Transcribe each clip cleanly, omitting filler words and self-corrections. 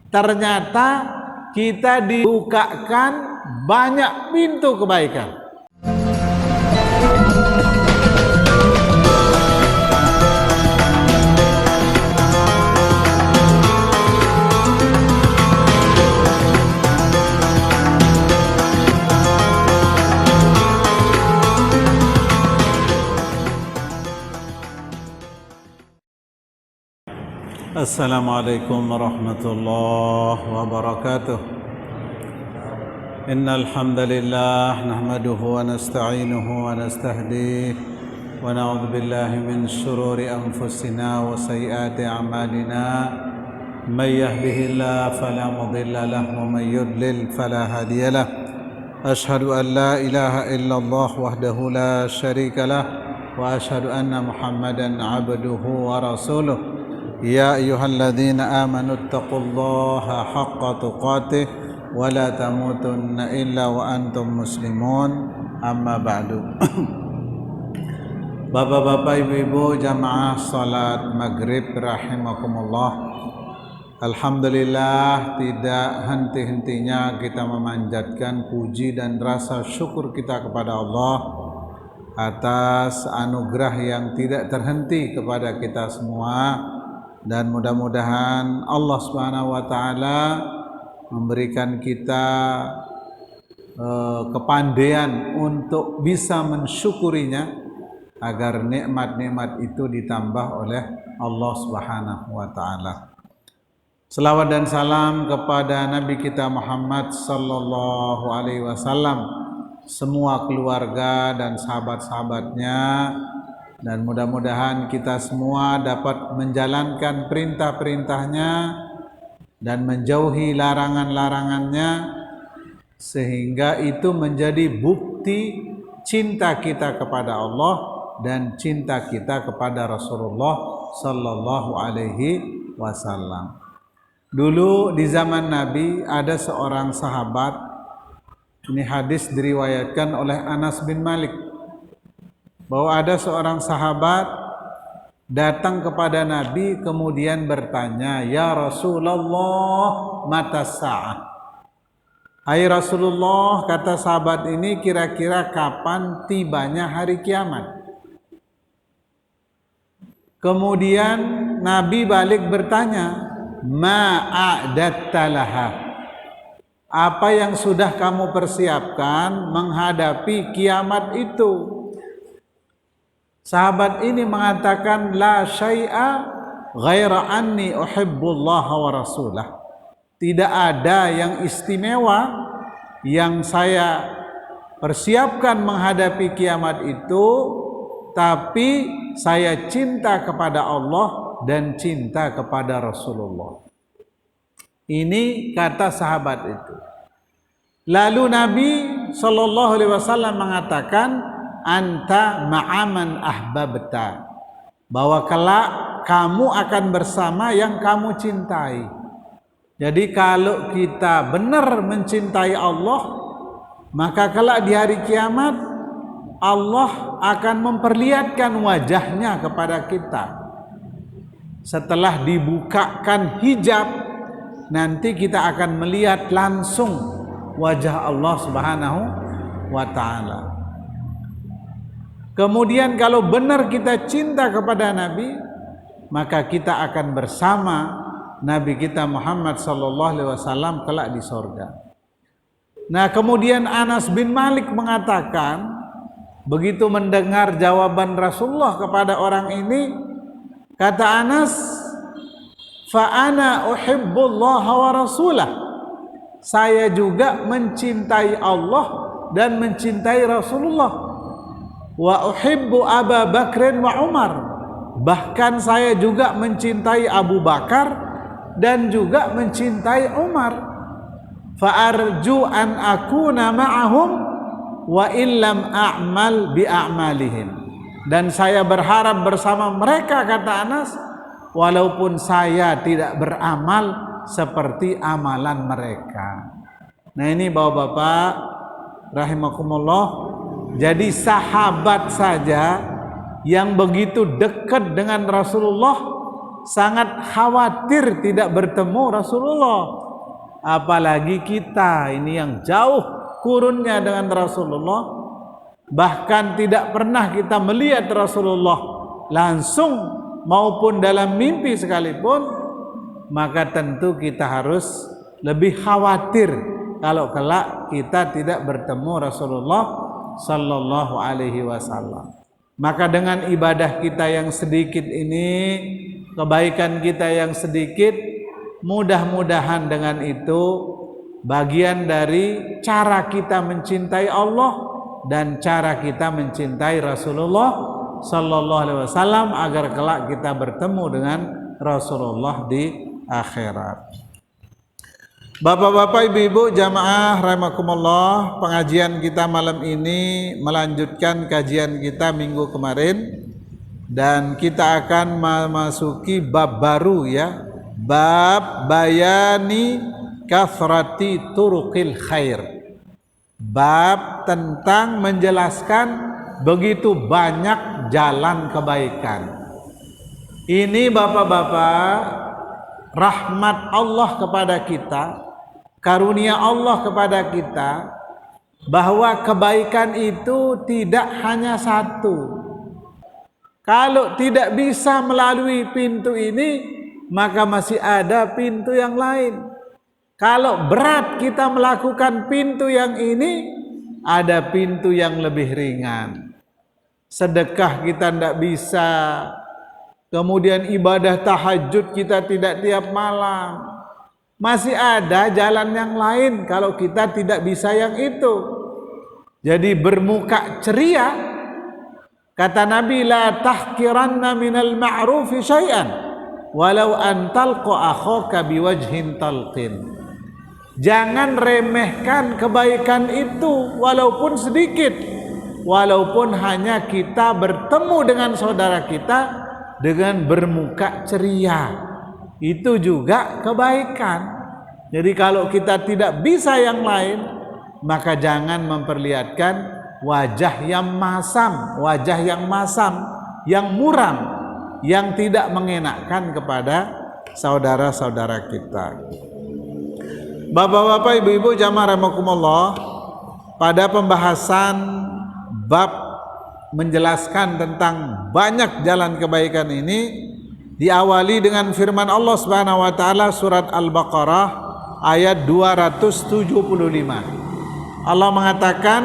ternyata kita dibukakan banyak pintu kebaikan. Assalamualaikum warahmatullahi wabarakatuh. Innal hamdalillah nahmaduhu wa nasta'inuhu wa nastahdihi wa na'udzu billahi min shururi anfusina wa sayyiati a'malina. May yahdihillahu fala mudilla lahu wa may yudlil fala hadiya lahu. Ashhadu an la ilaha illallah wahdahu la syarika lah wa ashhadu anna Muhammadan 'abduhu wa rasuluh. Ya ayyuhalladzina amanu taqullaha haqqa tuqatih wa la tamutunna illa wa antum muslimun, amma ba'du. Bapak-bapak, ibu-ibu jamaah salat maghrib rahimakumullah. Alhamdulillah, tidak henti-hentinya kita memanjatkan puji dan rasa syukur kita kepada Allah atas anugerah yang tidak terhenti kepada kita semua. Dan mudah-mudahan Allah Subhanahu wa taala memberikan kita kepandaian untuk bisa mensyukurinya agar nikmat-nikmat itu ditambah oleh Allah Subhanahu wa taala. Selawat dan salam kepada Nabi kita Muhammad sallallahu alaihi wasallam, semua keluarga dan sahabat-sahabatnya, dan mudah-mudahan kita semua dapat menjalankan perintah-perintahnya dan menjauhi larangan-larangannya, sehingga itu menjadi bukti cinta kita kepada Allah dan cinta kita kepada Rasulullah sallallahu alaihi wasallam. Dulu di zaman Nabi ada seorang sahabat, ini hadis diriwayatkan oleh Anas bin Malik, bahwa ada seorang sahabat datang kepada Nabi kemudian bertanya, "Ya Rasulullah, mata sa'ah?" Hai Rasulullah, kata sahabat ini, kira-kira kapan tibanya hari kiamat? Kemudian Nabi balik bertanya, "Ma a'datta laha?" Apa yang sudah kamu persiapkan menghadapi kiamat itu? Sahabat ini mengatakan, la syai'a ghaira anni uhibbullaha wa rasulah. Tidak ada yang istimewa yang saya persiapkan menghadapi kiamat itu, tapi saya cinta kepada Allah dan cinta kepada Rasulullah. Ini kata sahabat itu. Lalu Nabi sallallahu alaihi wasallam mengatakan, anta ma'aman ahbabta, bahwa kelak kamu akan bersama yang kamu cintai. Jadi kalau kita benar mencintai Allah, maka kelak di hari kiamat Allah akan memperlihatkan wajahnya kepada kita. Setelah dibukakan hijab, nanti kita akan melihat langsung wajah Allah Subhanahu wa ta'ala. Kemudian kalau benar kita cinta kepada Nabi, maka kita akan bersama Nabi kita Muhammad sallallahu alaihi wasallam kelak di sorga. Nah, kemudian Anas bin Malik mengatakan, begitu mendengar jawaban Rasulullah kepada orang ini, kata Anas, fa ana uhibbullaha wa rasulah. Saya juga mencintai Allah dan mencintai Rasulullah. Wa uhibbu Abu Bakrin wa Umar. Bahkan saya juga mencintai Abu Bakar dan juga mencintai Umar. Fa arju an akuna ma'ahum wa illam a'mal bi a'malihim. Dan saya berharap bersama mereka, kata Anas, walaupun saya tidak beramal seperti amalan mereka. Nah, ini Bapak-bapak rahimakumullah. Jadi sahabat saja yang begitu dekat dengan Rasulullah sangat khawatir tidak bertemu Rasulullah. apalagi kita ini yang jauh kurunnya dengan Rasulullah, bahkan tidak pernah kita melihat Rasulullah langsung maupun dalam mimpi sekalipun, maka tentu kita harus lebih khawatir kalau kelak kita tidak bertemu Rasulullah sallallahu alaihi wasallam. Maka dengan ibadah kita yang sedikit ini, kebaikan kita yang sedikit, mudah-mudahan dengan itu bagian dari cara kita mencintai Allah dan cara kita mencintai Rasulullah sallallahu alaihi wasallam agar kelak kita bertemu dengan Rasulullah di akhirat. Bapak-bapak, ibu-ibu, jamaah rahimakumullah, pengajian kita malam ini melanjutkan kajian kita minggu kemarin dan kita akan memasuki bab baru ya, bab bayani kathrati turuqil khair. Bab tentang menjelaskan begitu banyak jalan kebaikan. Ini bapak-bapak, rahmat Allah kepada kita, karunia Allah kepada kita, bahwa kebaikan itu tidak hanya satu. Kalau tidak bisa melalui pintu ini, maka masih ada pintu yang lain. Kalau berat kita melakukan pintu yang ini, ada pintu yang lebih ringan. Sedekah kita tidak bisa, kemudian ibadah tahajud kita tidak tiap malam. Masih ada jalan yang lain kalau kita tidak bisa yang itu. Jadi bermuka ceria, kata Nabi, la tahkiranna minal ma'rufi syai'an walau an talqa akhaka biwajhin talqin. Jangan remehkan kebaikan itu walaupun sedikit, walaupun hanya kita bertemu dengan saudara kita dengan bermuka ceria. Itu juga kebaikan. Jadi kalau kita tidak bisa yang lain, maka jangan memperlihatkan wajah yang masam, yang muram, yang tidak mengenakkan kepada saudara-saudara kita. Bapak-bapak, ibu-ibu, jamaah rahimakumullah, pada pembahasan bab menjelaskan tentang banyak jalan kebaikan ini diawali dengan firman Allah Subhanahu wa taala surat Al-Baqarah ayat 275. Allah mengatakan,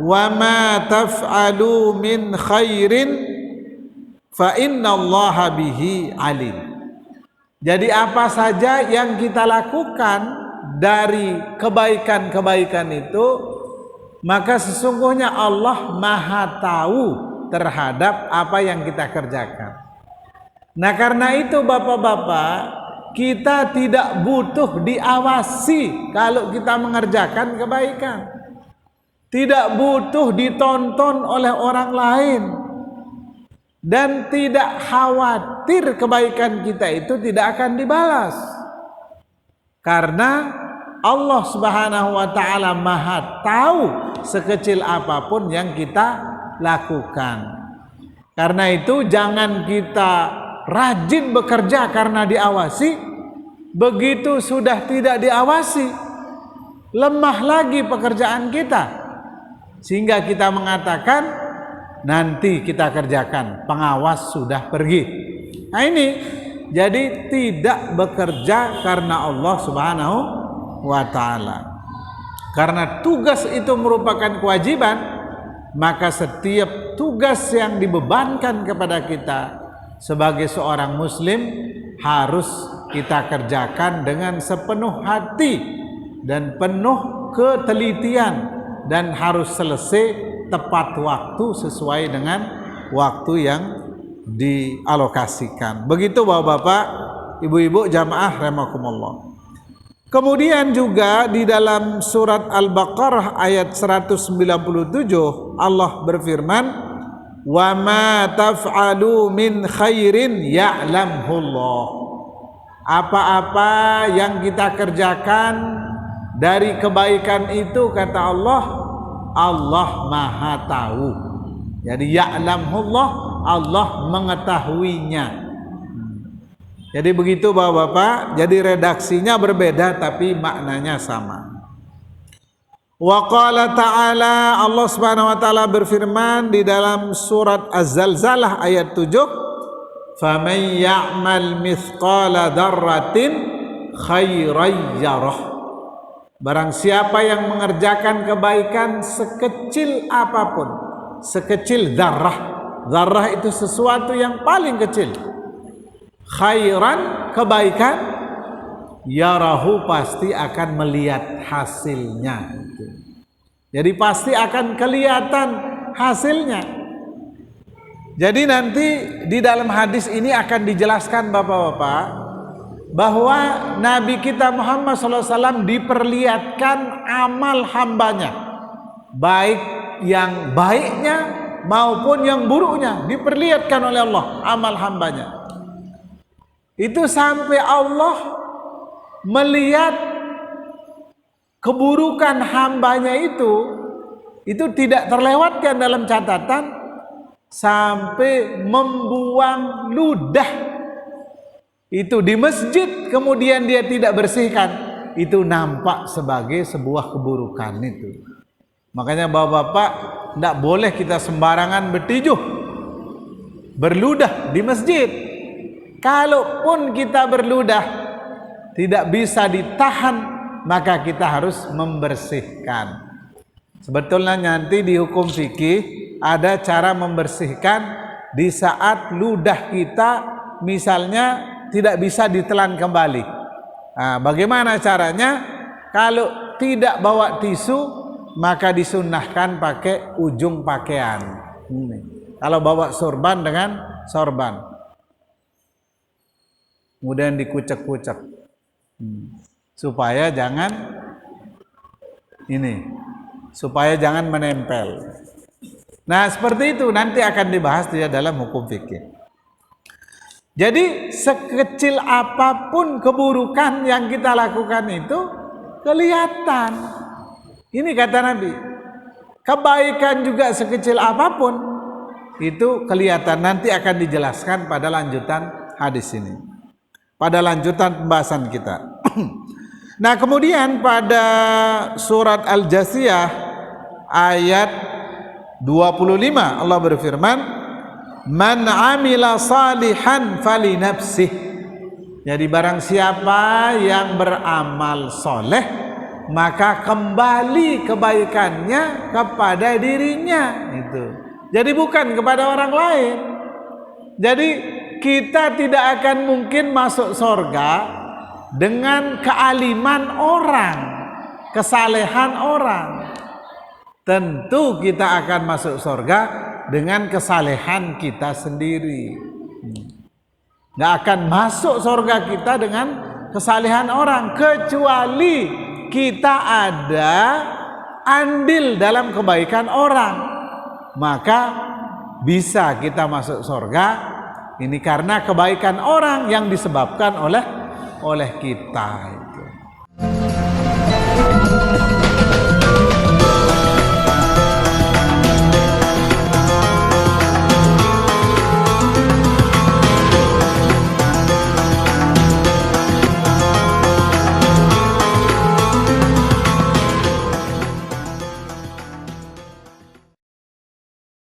"Wa ma taf'alu min khairin fa innallaha bihi alim." Jadi apa saja yang kita lakukan dari kebaikan-kebaikan itu, maka sesungguhnya Allah Maha tahu terhadap apa yang kita kerjakan. Nah, karena itu bapak-bapak, kita tidak butuh diawasi kalau kita mengerjakan kebaikan. Tidak butuh ditonton oleh orang lain. Dan tidak khawatir kebaikan kita itu tidak akan dibalas. Karena Allah Subhanahu wa taala Maha tahu sekecil apapun yang kita lakukan. Karena itu jangan kita rajin bekerja karena diawasi, begitu sudah tidak diawasi, lemah lagi pekerjaan kita, sehingga kita mengatakan nanti kita kerjakan, pengawas sudah pergi. Nah ini, jadi tidak bekerja karena Allah Subhanahu wa ta'ala. Karena tugas itu merupakan kewajiban, maka setiap tugas yang dibebankan kepada kita sebagai seorang muslim harus kita kerjakan dengan sepenuh hati dan penuh ketelitian, dan harus selesai tepat waktu sesuai dengan waktu yang dialokasikan. Begitu bapak-bapak, ibu-ibu, jamaah rahimakumullah. Kemudian juga di dalam surat Al-Baqarah ayat 197 Allah berfirman, "Wa ma taf'alu min khairin ya'lamhullah." Apa-apa yang kita kerjakan dari kebaikan itu, kata Allah, Allah Maha tahu. Jadi ya'lamhullah, Allah mengetahuinya. Jadi begitu Bapak-bapak, jadi redaksinya berbeda tapi maknanya sama. Wa qala ta'ala, Allah Subhanahu wa taala berfirman di dalam surat Az-Zalzalah ayat 7, "Faman ya'mal mithqala dzarratin khairan yarah." Barang siapa yang mengerjakan kebaikan sekecil apapun, sekecil zarrah. Zarrah itu sesuatu yang paling kecil. Khairan, kebaikan, yarahu, pasti akan melihat hasilnya. Jadi pasti akan kelihatan hasilnya. Jadi nanti di dalam hadis ini akan dijelaskan Bapak-bapak bahwa Nabi kita Muhammad SAW diperlihatkan amal hambanya, baik yang baiknya maupun yang buruknya, diperlihatkan oleh Allah amal hambanya. Itu sampai Allah melihat keburukan hambanya itu tidak terlewatkan dalam catatan sampai membuang ludah itu di masjid, kemudian dia tidak bersihkan, itu nampak sebagai sebuah keburukan itu. Makanya Bapak-bapak, tidak boleh kita sembarangan bertijuh, berludah di masjid. Kalaupun kita berludah tidak bisa ditahan, maka kita harus membersihkan. Sebetulnya nanti di hukum fikih ada cara membersihkan di saat ludah kita misalnya tidak bisa ditelan kembali. Nah, bagaimana caranya? Kalau tidak bawa tisu, maka disunnahkan pakai ujung pakaian. Kalau bawa sorban, dengan sorban, kemudian dikucek-kucek supaya jangan menempel. Nah, seperti itu nanti akan dibahas di dalam hukum fikih. Jadi sekecil apapun keburukan yang kita lakukan itu kelihatan. Ini kata Nabi. Kebaikan juga sekecil apapun itu kelihatan. Nanti akan dijelaskan pada lanjutan hadis ini, pada lanjutan pembahasan kita. Nah, kemudian pada surat Al-Jasiyah ayat 25 Allah berfirman, "Man 'amila salihan falinafsih." Jadi barang siapa yang beramal soleh, maka kembali kebaikannya kepada dirinya itu. Jadi bukan kepada orang lain. Jadi kita tidak akan mungkin masuk surga dengan kealiman orang, kesalehan orang. Tentu kita akan masuk surga dengan kesalehan kita sendiri. Nggak akan masuk surga kita dengan kesalehan orang, kecuali kita ada andil dalam kebaikan orang, maka bisa kita masuk surga. Ini karena kebaikan orang yang disebabkan oleh kita itu.